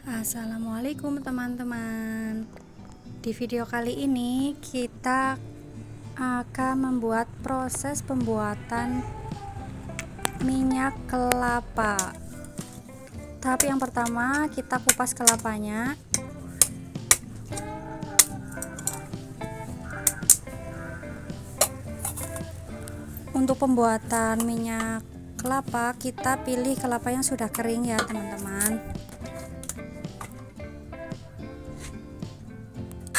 Assalamualaikum teman-teman. Di video kali ini kita akan membuat proses pembuatan minyak kelapa. Tahap yang pertama, kita kupas kelapanya. Untuk pembuatan minyak kelapa, kita pilih kelapa yang sudah kering ya teman-teman.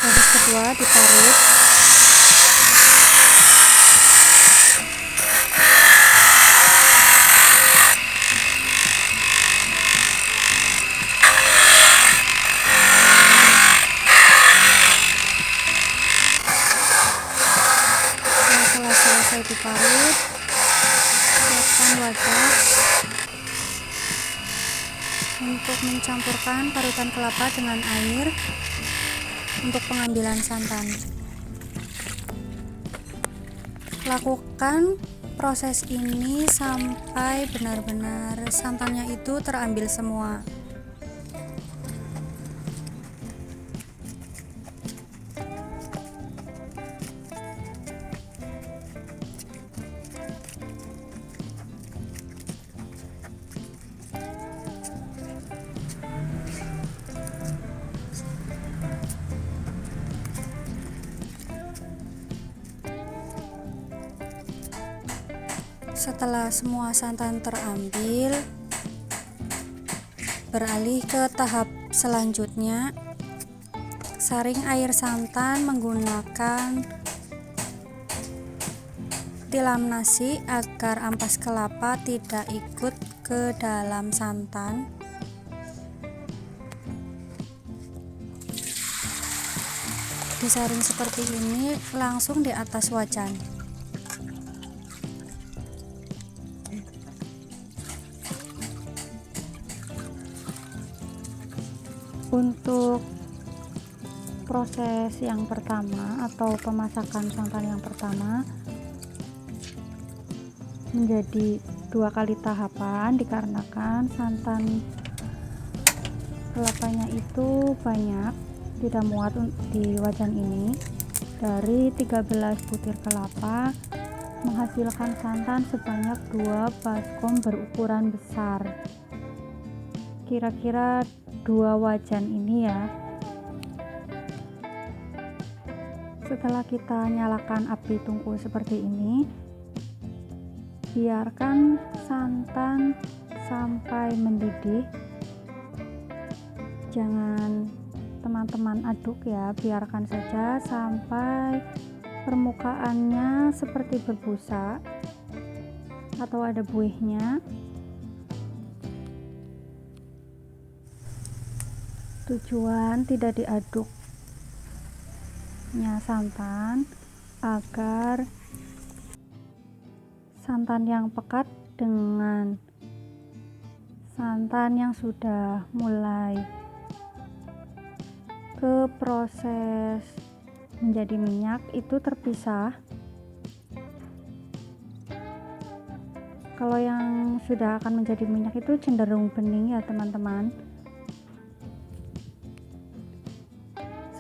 Proses kedua, diparut. Setelah selesai diparut, siapkan wadah untuk mencampurkan parutan kelapa dengan air untuk pengambilan santan. Lakukan proses ini sampai benar-benar santannya itu terambil semua. Setelah semua santan terambil, beralih ke tahap selanjutnya. Saring air santan menggunakan tilam nasi agar ampas kelapa tidak ikut ke dalam santan. Disaring seperti ini langsung di atas wajan. Untuk proses yang pertama atau pemasakan santan yang pertama menjadi 2 kali tahapan dikarenakan santan kelapanya itu banyak, tidak muat di wajan ini. Dari 13 butir kelapa menghasilkan santan sebanyak 2 baskom berukuran besar, kira-kira 2 wajan ini ya. Setelah kita nyalakan api tungku seperti ini, biarkan santan sampai mendidih. Jangan teman-teman aduk ya, biarkan saja sampai permukaannya seperti berbusa atau ada buihnya. Tujuan tidak diaduknya santan agar santan yang pekat dengan santan yang sudah mulai ke proses menjadi minyak itu terpisah. Kalau yang sudah akan menjadi minyak itu cenderung bening ya teman-teman.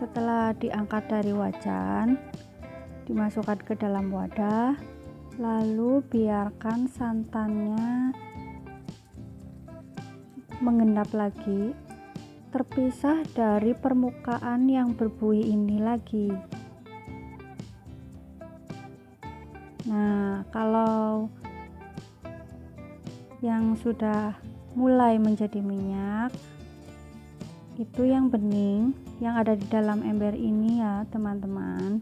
Setelah diangkat dari wajan, dimasukkan ke dalam wadah, lalu biarkan santannya mengendap lagi, terpisah dari permukaan yang berbuih ini lagi. Nah, kalau yang sudah mulai menjadi minyak, itu yang bening yang ada di dalam ember ini ya teman-teman.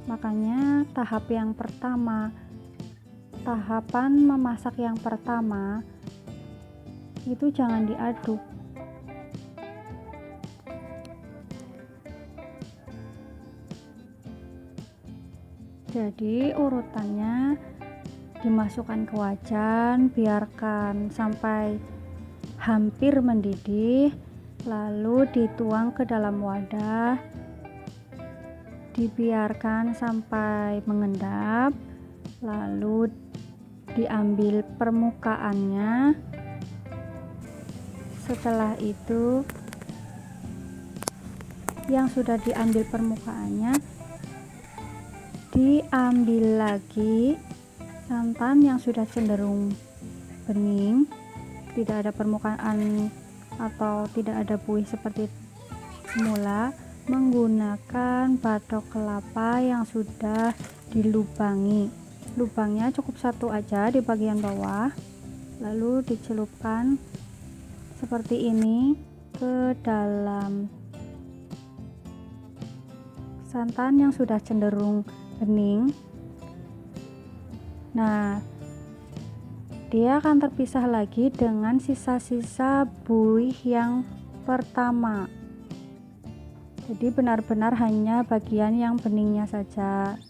Makanya tahap yang pertama, tahapan memasak yang pertama itu jangan diaduk. Jadi urutannya dimasukkan ke wajan, biarkan sampai hampir mendidih, lalu dituang ke dalam wadah, dibiarkan sampai mengendap, lalu diambil permukaannya, Setelah itu yang sudah diambil permukaannya, diambil lagi santan yang sudah cenderung bening, tidak ada permukaan atau tidak ada buih seperti semula, menggunakan batok kelapa yang sudah dilubangi. Lubangnya cukup satu aja di bagian bawah, lalu dicelupkan seperti ini ke dalam santan yang sudah cenderung bening. Nah, dia akan terpisah lagi dengan sisa-sisa buih yang pertama. Jadi benar-benar hanya bagian yang beningnya saja.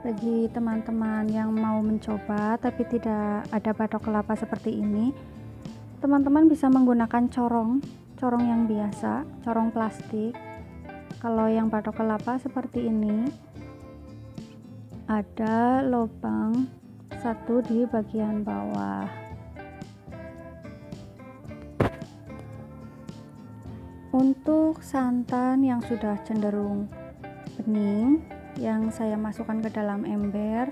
Bagi teman-teman yang mau mencoba tapi tidak ada batok kelapa seperti ini, teman-teman bisa menggunakan corong yang biasa, corong plastik. Kalau yang batok kelapa seperti ini, ada lubang satu di bagian bawah. Untuk santan yang sudah cenderung bening, yang saya masukkan ke dalam ember.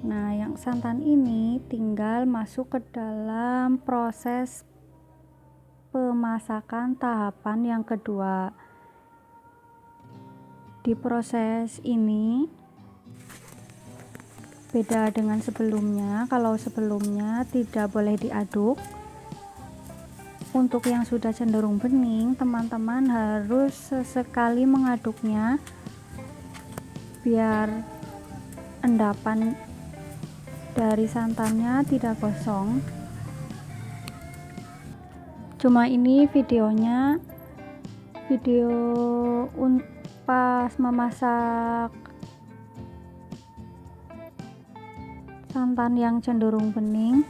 Nah, yang santan ini tinggal masuk ke dalam proses pemasakan tahapan yang kedua. Di proses ini beda dengan sebelumnya. Kalau sebelumnya tidak boleh diaduk, untuk yang sudah cenderung bening, teman-teman harus sesekali mengaduknya biar endapan dari santannya tidak gosong. Cuma ini videonya video pas memasak santan yang cenderung bening.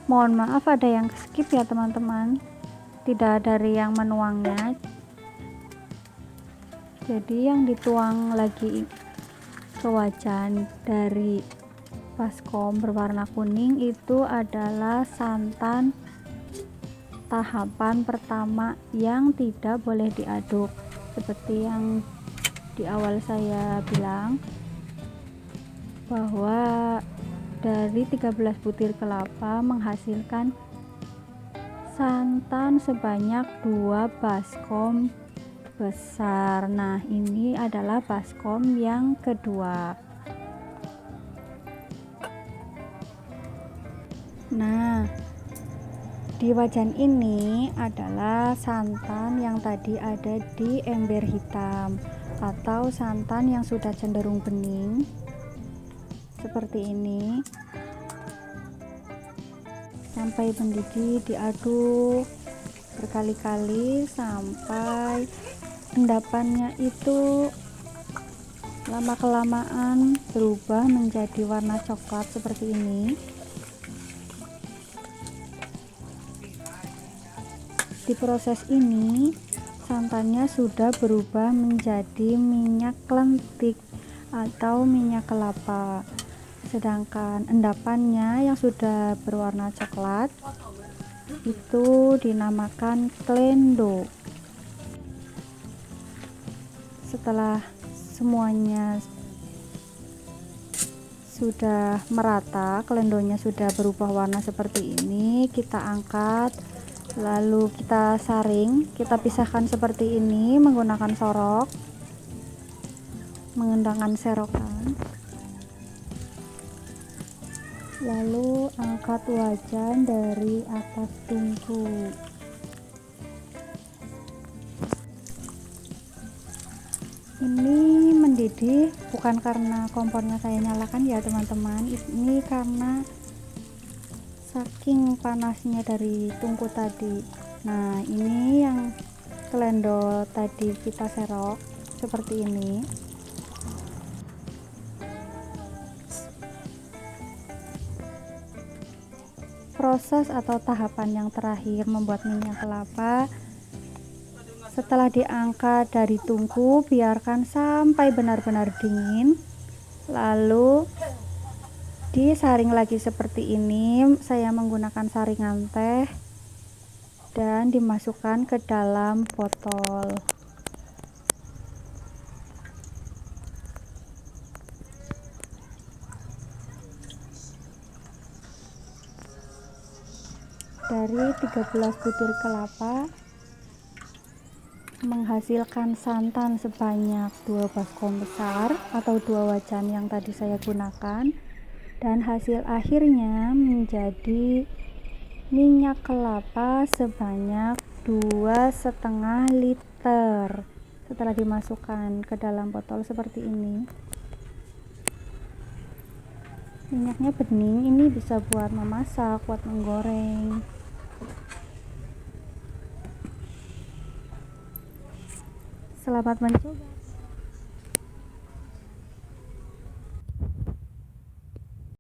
Mohon maaf ada yang skip ya teman-teman, tidak dari yang menuangnya. Jadi yang dituang lagi ke wajan dari baskom berwarna kuning itu adalah santan tahapan pertama yang tidak boleh diaduk. Seperti yang di awal saya bilang, bahwa dari 13 butir kelapa menghasilkan santan sebanyak 2 baskom besar. Nah, ini adalah baskom yang kedua. Nah, di wajan ini adalah santan yang tadi ada di ember hitam atau santan yang sudah cenderung bening seperti ini. Sampai mendidih, diaduk berkali-kali sampai endapannya itu lama-kelamaan berubah menjadi warna coklat seperti ini. Di proses ini santannya sudah berubah menjadi minyak lentik atau minyak kelapa, sedangkan endapannya yang sudah berwarna coklat itu dinamakan klendo. Setelah semuanya sudah merata, klendonya sudah berubah warna seperti ini, kita angkat, lalu kita saring, kita pisahkan seperti ini menggunakan sorok, menggunakan serokan. Lalu angkat wajan dari atas tungku. Ini mendidih bukan karena kompornya saya nyalakan ya teman-teman, ini karena saking panasnya dari tungku tadi. Nah, ini yang klendo tadi kita serok seperti ini. Proses atau tahapan yang terakhir membuat minyak kelapa, setelah diangkat dari tungku, biarkan sampai benar-benar dingin, lalu disaring lagi seperti ini. Saya menggunakan saringan teh dan dimasukkan ke dalam botol. Dari 13 butir kelapa menghasilkan santan sebanyak 2 baskom besar atau 2 wajan yang tadi saya gunakan, dan hasil akhirnya menjadi minyak kelapa sebanyak 2,5 liter. Setelah dimasukkan ke dalam botol seperti ini, minyaknya bening, ini bisa buat memasak, buat menggoreng. Selamat mencoba.